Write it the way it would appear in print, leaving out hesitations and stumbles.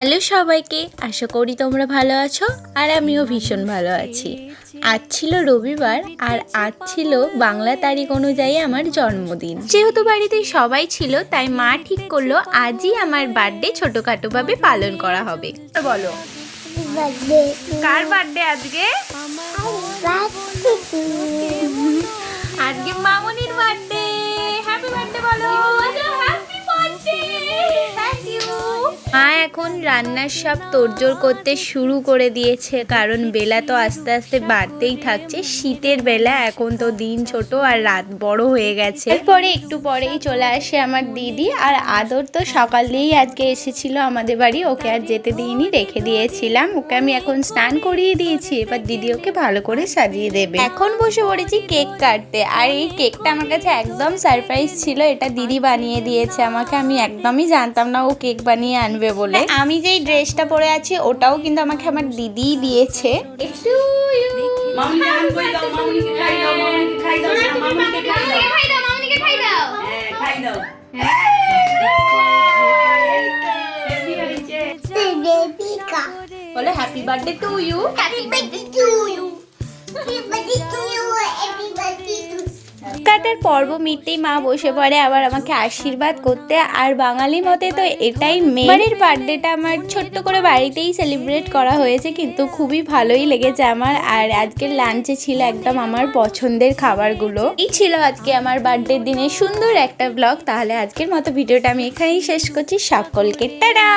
Hello সবাইকে, আশা করি তোমরা ভালো আছো আর আমিও ভীষণ ভালো আছি। আজ ছিল রবিবার আর আজ ছিল বাংলা তারিখ অনুযায়ী আমার জন্মদিন। যেহেতু বাড়িতে সবাই ছিল তাই মা ঠিক করলো আজই আমার বার্থডে ছোটখাটোভাবে পালন করা হবে। বলো কার বার্থডে আজকে? আজকে মামনির বার্থডে। হ্যাপি বার্থডে বলো। Happy birthday. Thank you. মা এখন রান্নার সব তোড়জোড় করতে শুরু করে দিয়েছে, কারণ বেলা তো আস্তে আস্তে বাড়তেই থাকছে। শীতের বেলা, এখন তো দিন ছোট আর রাত বড় হয়ে গেছে। এরপরে একটু পরেই চলে আসে আমার দিদি, আর আদর তো সকাল দিয়েই আজকে এসেছিল আমাদের বাড়ি, ওকে আর যেতে দিইনি, রেখে দিয়েছিলাম। ওকে আমি এখন স্নান করিয়ে দিয়েছি, এবার দিদি ওকে ভালো করে সাজিয়ে দেবে। এখন বসে পড়েছি কেক কাটতে, আর এই কেকটা আমার কাছে একদম সারপ্রাইজ ছিল। এটা দিদি বানিয়ে দিয়েছে আমাকে, আমি একদমই জানতাম না ও কেক বানিয়ে আনবে বলে। আমি যেই ড্রেসটা পরে আছি ওটাও কিন্তু আমাকে আমার দিদি দিয়েছে। একটু বলে happy birthday to you. Happy birthday to you. Happy birthday to you. Happy birthday to. কাটার পর্ব মিটতেই মা বসে পড়ে আবার আমাকে আশীর্বাদ করতে। আর বাঙালি মতে তো এটাই মেন। বাড়ির বার্থডেটা আমার ছোট্ট করে বাড়িতেই সেলিব্রেট করা হয়েছে, কিন্তু খুবই ভালোই লেগেছে আমার। আর আজকের লাঞ্চে ছিল একদম আমার পছন্দের খাবারগুলো। এই ছিল আজকে আমার বার্থডের দিনে সুন্দর একটা ব্লগ। তাহলে আজকের মতো ভিডিওটা আমি এখানেই শেষ করছি। সকলকে টাটা।